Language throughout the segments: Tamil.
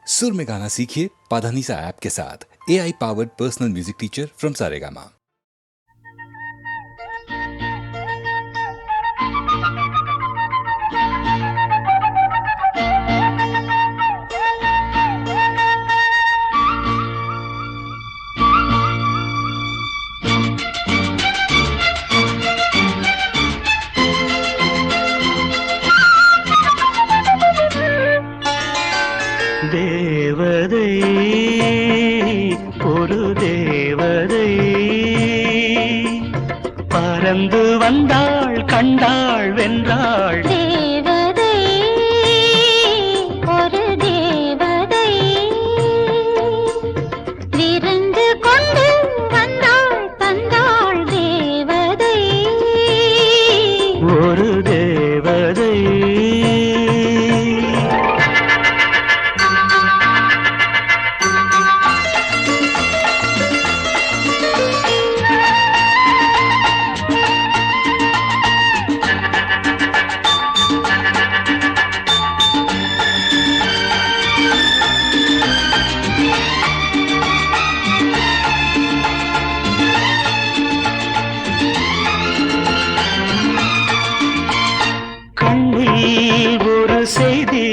सुर में गाना सीखिए पाधानीसा ऐप के साथ। AI powered personal music teacher from Saregama. தேவதை ஒரு தேவதை பறந்து வந்தாள் கண்டாள் வென்றாள். தேவதை ஒரு தேவதை விருந்து கொண்டு வந்தாள் தந்தாள். தேவதை ஒரு தேவதை ஒரு செய்தி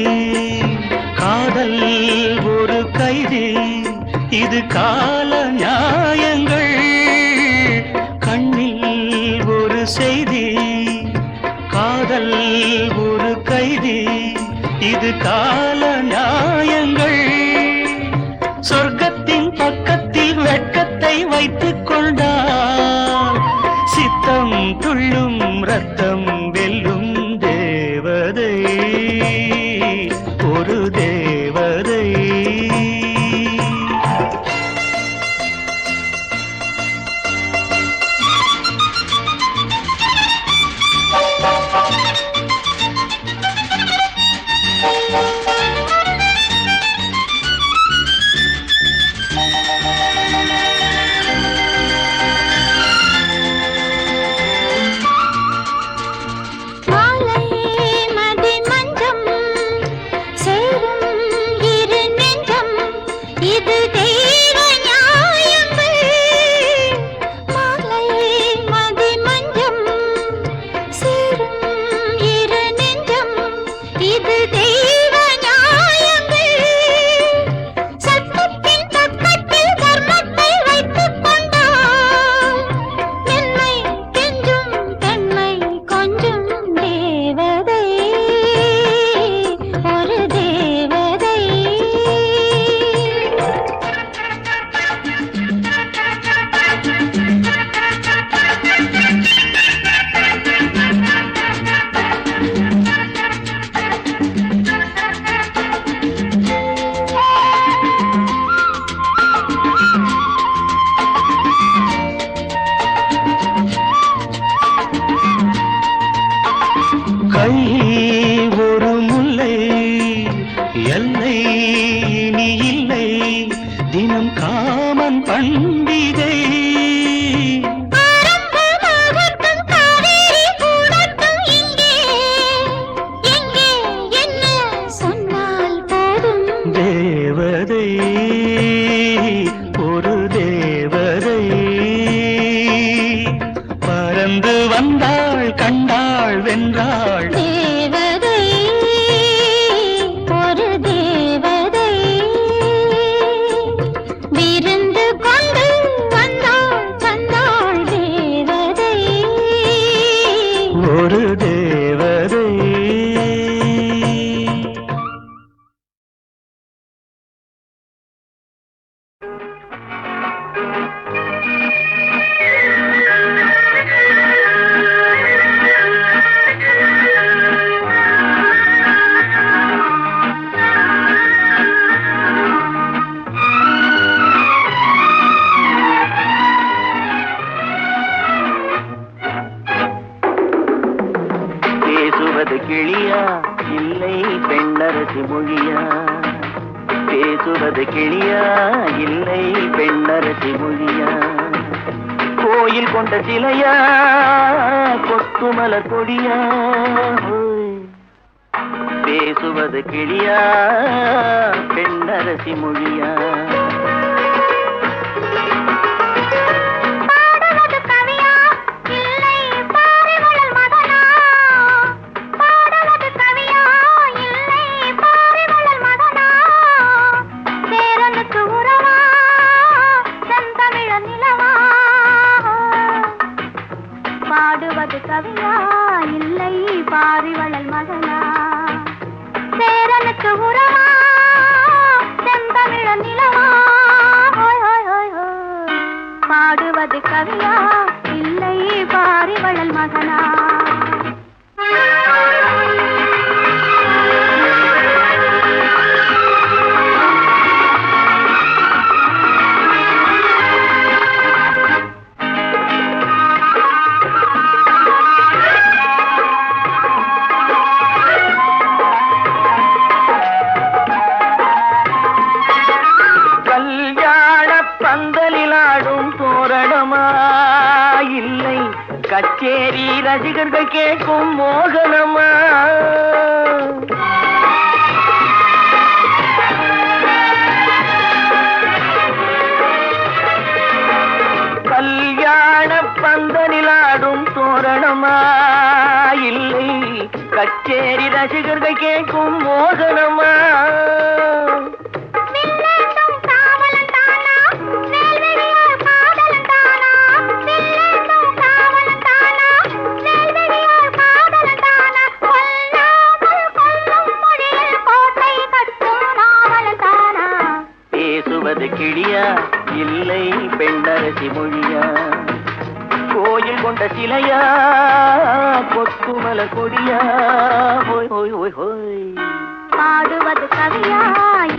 காதல் ஒரு கைதி இது கால நியாயங்கள். கண்ணில் ஒரு செய்தி காதல் ஒரு கைதி இது கால நியாயங்கள். சொர்க்கத்தின் பக்கத்தில் வெட்கத்தை வைத்துக் கொண்டால் சித்தம் துள்ளும் ரத்தம் வெல்லும். தேவதை ஒரு தேவதை ஒரு முல்லை எல்லை இனி இல்லை தினம் காமன் பண்டிகை. தேவதை ஒரு தேவதை பறந்து வந்தாள் கண்டாள் வென்றாள். தேவதை ஒரு தேவதை விருந்து கொண்டு வந்தாள் தந்தாள். தேவதை ஒரு தேவதை கிளியா இல்லை பெண்ணரசி மொழியா? பேசுவது கிளியா இல்லை பெண்ணரசி மொழியா? கோயில் கொண்ட சிலையா கொத்துமலர் கொடியா? பேசுவது கிளியா பெண்ணரசி பெண்ணரசி மொழியா? பாடுவது கவியா இல்லை பாரிவளல் மகனா? பாடுவது கவியா இல்லை பாரிவளல் மகனா? சேரனுக்கு உறவா செந்தமிழ நிலவா? பாடுவது கவியா இல்லை பாரிவளல் மகனா? சேரனுக்கு உறவா செந்தமிழ நிலவா? பாடுவது கவியா இல்லை பாரிவளல் மகனா? பந்தலிலாடும் தோரணமா இல்லை கச்சேரி ரசிகர்கள் கேட்கும் மோகனமா? கல்யாண பந்தலிலாடும் தோரணமா இல்லை கச்சேரி ரசிகர்கள் கேட்கும் மோகனமா? பேசுவது கிளியா இல்லை பெண்ணரசி மொழியா? கோயில் கொண்ட சிலையா கொத்துமல கொடியா? ஹோய் ஹோய் ஹோய் ஹோய். பாடுவது கவியா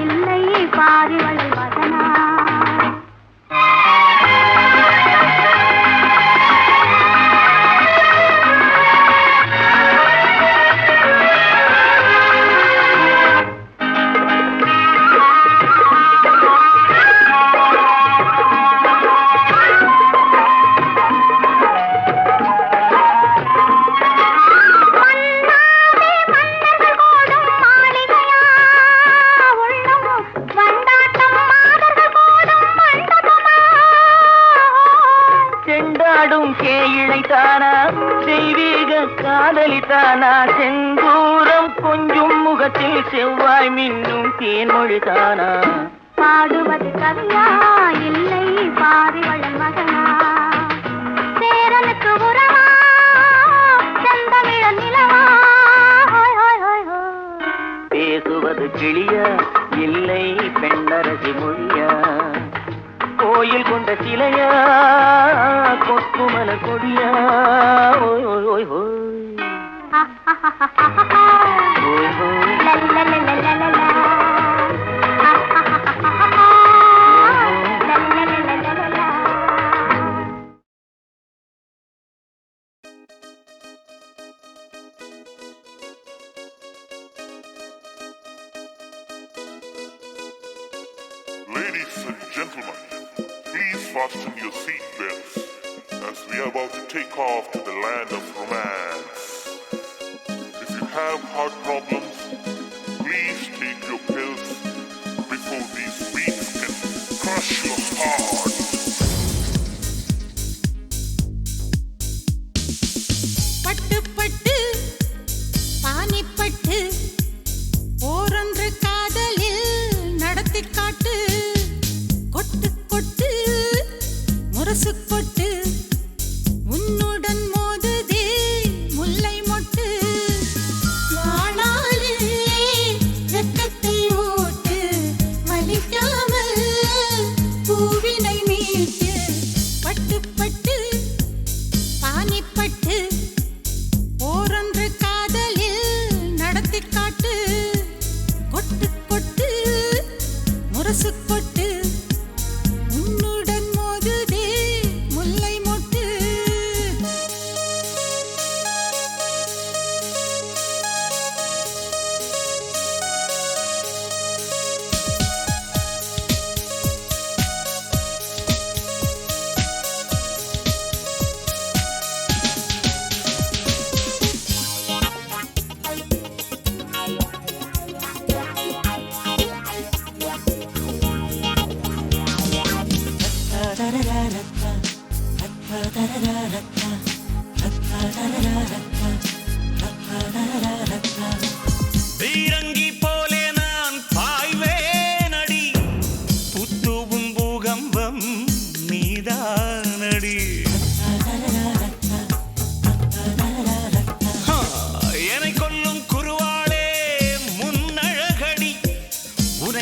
இல்லை பாரிவளல் மகனா? கேயிழைத்தானா தெய்வீக காதலித்தானா? செந்தூரம் கொஞ்சும் முகத்தில் செவ்வாய் மின்னும் தேன்மொழிதானா? பாடுவது கவியா இல்லை பாரிவளல் மகனா? சேரனுக்கு உறவா செந்தமிழ நிலவா? பேசுவது கிளியா இல்லை பெண்ணரசி மொழியா? கோயில் கொண்ட சிலையா கொத்துமல கொடியா? ஓய் ஓய் ஓய் ஓய் ஓய் ஓய். Ladies and gentlemen, please fasten your seatbelts as we are about to take off to the land of romance. If you have heart problems, please take your pills before these beats can crush your heart. பட்டு பட்டு பானிப்பட்டு ஓரொன்று காதலில் நடத்தி காட்டு. கொட்டு கொட்டு முரசு கொட்டு உன்னுடன் மோதுதே முல்லை மொட்டு. வாழாலே வெட்கத்தை ஓட்டு வலிக்காமல் பூவினை மீட்டு. பட்டு பட்டு பானிப்பட்டு ஓரொன்று காதலில் நடத்தி காட்டு. கொட்டு கொட்டு முரசு கொட்டு உன்னுடன் மோதுதே முல்லை மொட்டு.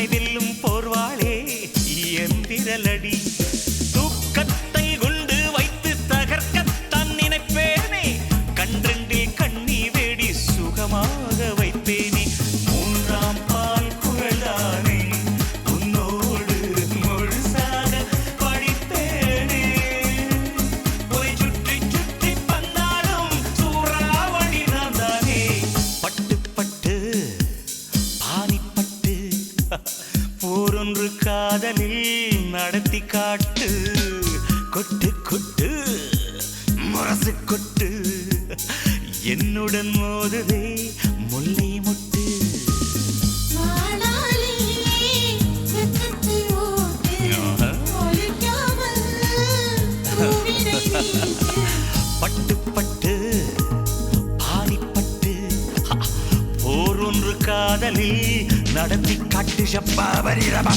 என்னை வெல்லும் போர்வாளே என் விரலடி தூக்கத்தை கொண்டு வைத்து தகர்க்கத்தான் நினைப்பேனே கன்றெண்டில் கண்ணி வேடி சுகமாக வைப்பேனே மூன்றாம் பால் குழலானே உன்னோடு முழுசாக படிப்பேனே போய் சுற்றி சுற்றி வந்தாலும் சூறாவளி நான் தானே பட்டு பட்டு பானிப்பட்டு போரொன்று காதலில் நடத்தி காட்டு கொட்டு கொட்டு முரசு கொட்டு என்னுடன் மோதுதே முல்லை முட்டு பட்டு பட்டு பானிப்பட்டு போரொன்று காதலில் நடத்தி காட்டு ஷப்பாபரி ரபா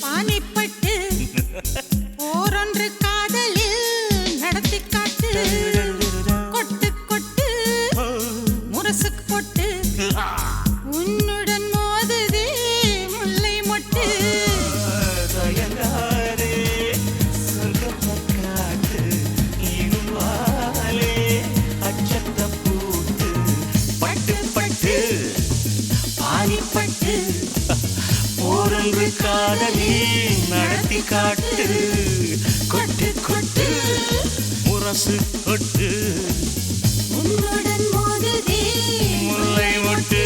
பானிப்பட்டு போரொன்று காதலில் நடத்தி காட்டு கொட்டு கொட்டு முரசு கொட்டு உன்னுடன் மோதுதே முல்லை மொட்டு தயங்காதே சொர்க்கப்பக்காட்டு இனுவாலே அச்சத்த பூட்டு பட்டு பட்டு பானிப்பட்டு போரொன்று காதலில் நடத்தி காட்டு கொட்டு கொட்டு முரசு கொட்டு உன்னுடன் மோதுதே முல்லை மொட்டு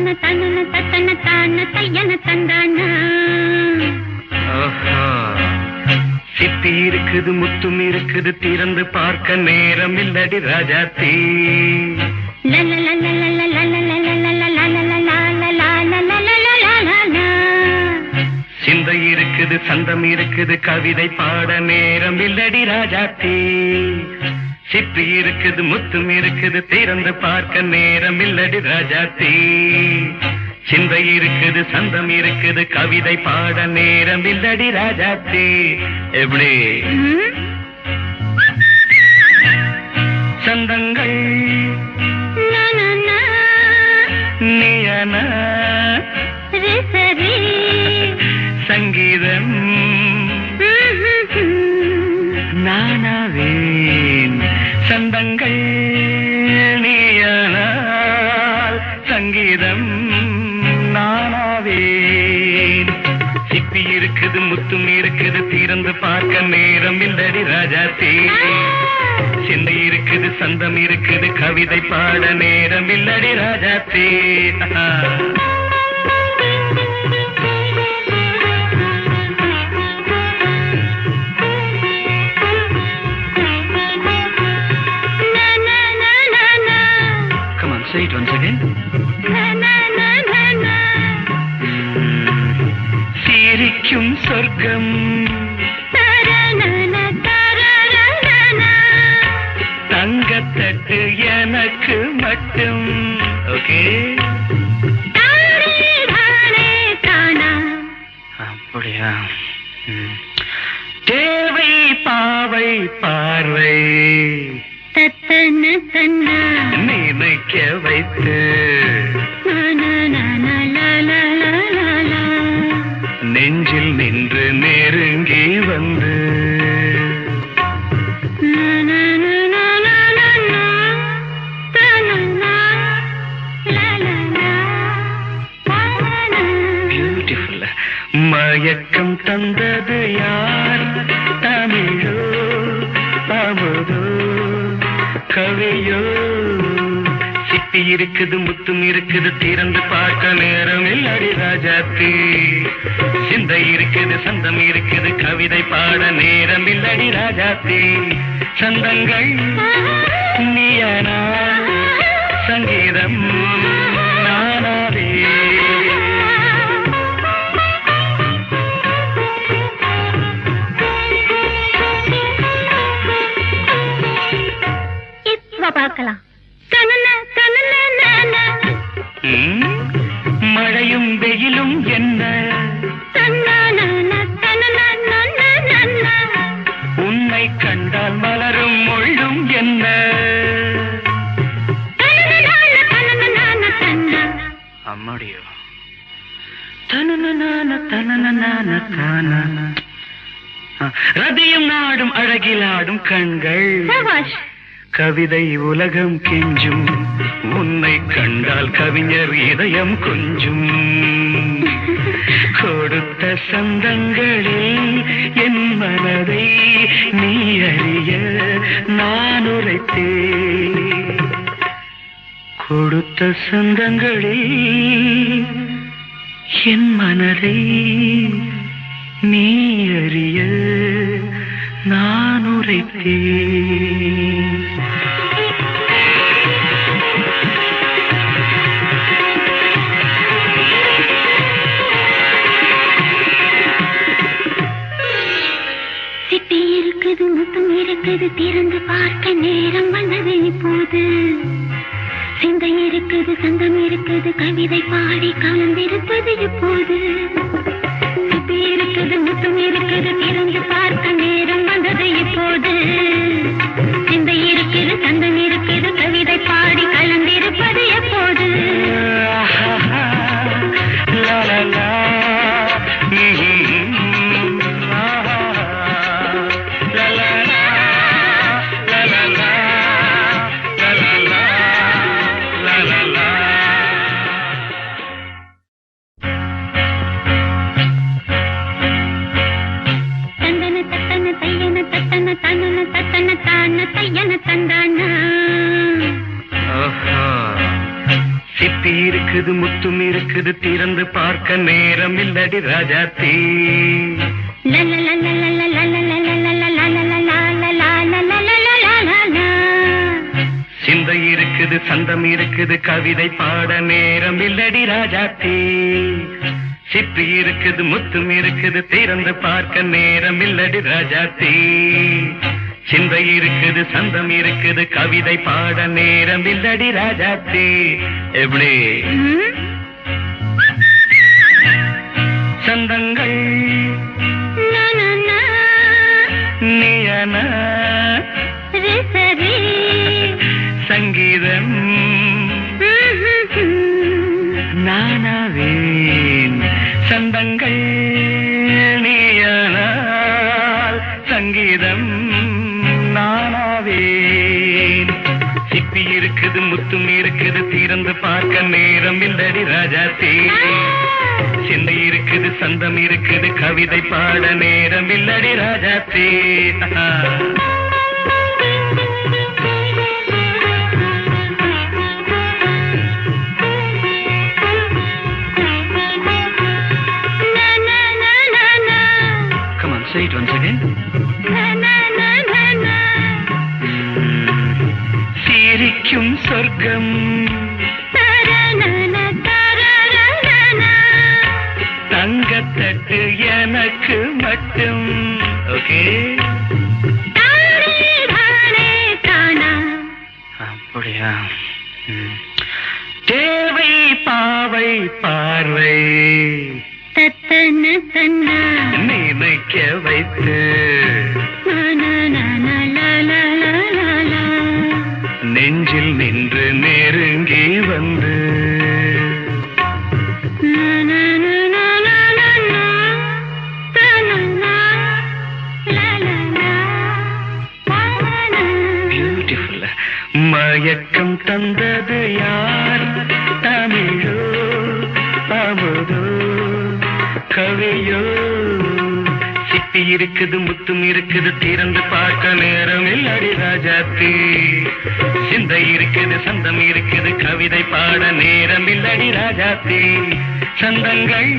தனன தனன தத்தன தான தையன தந்தானா. சித்தி இருக்குது முத்தும் இருக்குது திறந்து பார்க்க நேரம் இல்லடி ராஜாத்தி. சிந்தை இருக்குது சந்தம் இருக்குது கவிதை பாட நேரம் இல்லடி ராஜாத்தி. சிப்பி இருக்குது முத்தும் இருக்குது திறந்து பார்க்க நேரம் இல்லடி ராஜாத்தி. சிந்தை இருக்குது சந்தம் இருக்குது கவிதை பாட நேரம் இல்லடி ராஜாத்தி. எப்படி சந்தங்கள் நீயன சங்கீதம் நானாவேன். சந்தங்கள் நீயனால் சங்கீதம் நானாவேன். சிப்பி இருக்குது முத்தும் இருக்குது திறந்து பார்க்க நேரம் இல்லடி ராஜாத்தி. சிந்தை இருக்குது சந்தம் இருக்குது கவிதை பாட நேரம் இல்லடி Rajathi. Come on, say it once again. சிரிக்கும் சொர்க்கம் தங்கத்தட்டு எனக்கு மட்டும். ஓகே அப்படியா? தேவை பாவை பார்வை நினைக்க வைத்து நெஞ்சில் நின்று நெருங்கி வந்து பியூட்டிஃபுல். மயக்கம் தந்தது யார்? தமிழோ அமுதோ கவியோ? சிப்பி இருக்குது முத்தும் இருக்குது திறந்து பார்க்க நேரம் இல்லடி ராஜாத்தி. சிந்தை இருக்குது சந்தம் இருக்குது கவிதை பாட நேரம் இல்லடி ராஜாத்தி. சந்தங்கள் நீயனா சங்கீதம் நானாவே. பார்க்கலாம். மழையும் வெயிலும் என்ன உன்னை கண்டால் மலரும் முள்ளும் என்ன? அம்மாடியோ ரதியும் நாடும் அழகிலாடும் கண்கள் கவிதை உலகம் கெஞ்சும். உன்னை கண்டால் கவிஞர் இதயம் கொஞ்சும். கொடுத்த சந்தங்களில் என் மனதை நீ அறிய நான் உரைத்தேன். கொடுத்த சந்தங்களில் என் மனதை நீ அறிய நான் உரைத்தேன். சிட்டி இருக்குது முத்தம் இருக்குது திறந்து பார்க்க நேரம் வந்தது இப்போது. சிந்தை இருக்குது சந்தம் இருக்குது கவிதை பாடி கலந்திருப்பது இப்போது. சிட்டி இருக்குது முத்தம் இருக்குது திறந்து பார்க்க நேரம் வந்தது இப்போது. சிந்தை இருக்குது சந்தம் இருக்குது கவிதை பாடி கலந்திருப்பது எப்போது. இருக்குது முத்தும் இருக்குது திறந்து பார்க்க நேரம் இல்லடி ராஜாத்தி சிந்தை இருக்குது சந்தம் இருக்குது கவிதை பாட நேரம் இல்லடி ராஜாத்தி சிப்பி இருக்குது முத்தும் இருக்குது திறந்து பார்க்க நேரம் இல்லடி ராஜாத்தி சிந்தை இருக்குது சந்தம் இருக்குது கவிதை பாட நேரம் இல்லடி ராஜாத்தி எப்படி சந்தங்கள் நீயன சங்கீதம் நானாவேன் சந்தங்கள் நீயனால் சங்கீதம் நானாவேன் சிப்பி இருக்குது முத்தும் இருக்குது திறந்து பார்க்க நேரம் இல்லடி ராஜாத்தி சிந்தை இருக்குது சந்தம் இருக்குது கவிதை பாட நேரம் இல்லடி Rajathi Say it once again. சிரிக்கும் சொர்க்கம் தங்கத்தட்டு எனக்கு மட்டும் ஓகே அப்படியா தேவை பாவை பார்வை நினைக்க வைத்து நெஞ்சில் நின்று நெருங்கி வந்து பியூட்டிஃபுல் மயக்கம் தந்தது யார் தமிழோ அமுதோ கவியோ சிப்பி இருக்குது முத்தும் இருக்குது திறந்து பார்க்க நேரம் இல்லடி ராஜாத்தி சிந்தை இருக்குது சந்தம் இருக்குது கவிதை பாட நேரம் இல்லடி ராஜாத்தி சந்தங்கள்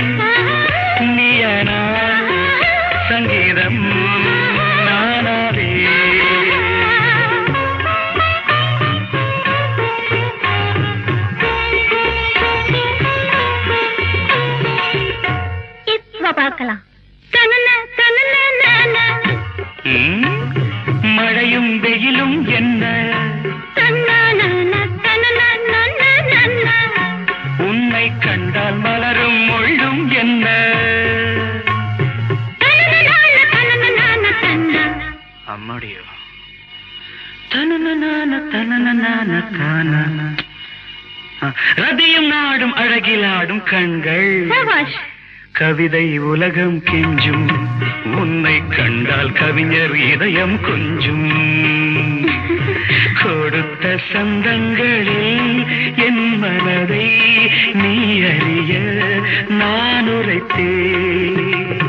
நீயனா சங்கீதம் நானாவே பார்க்கலாம் மழையும் வெயிலும் என்ன உன்னை கண்டால் மலரும் முள்ளும் என்ன அம்மாடியோ ரதியும் நாடும் அழகிலாடும் கண்கள் கவிதை உலகம் கெஞ்சும் உன்னை கண்டால் கவிஞர் இதயம் கொஞ்சும் கொடுத்த சந்தங்களில் என் மனதை நீ அறிய நான் உரைத்தேன்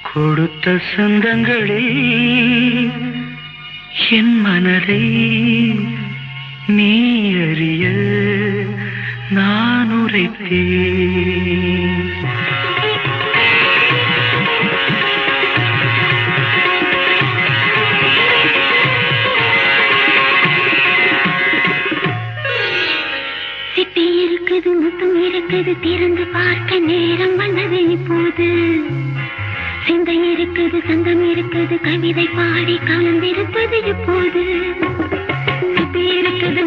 கொடுத்த சந்தங்களில் என் மனதை நீ அறிய நான் உரைத்தேன் சிப்பி இருக்குது முத்தும் இருக்குது திறந்து பார்க்க நேரம் வந்தது இப்போது சிந்தை இருக்குது சந்தம் இருக்குது கவிதை பாடி கலந்திருப்பது இப்போது சிப்பி இருக்குது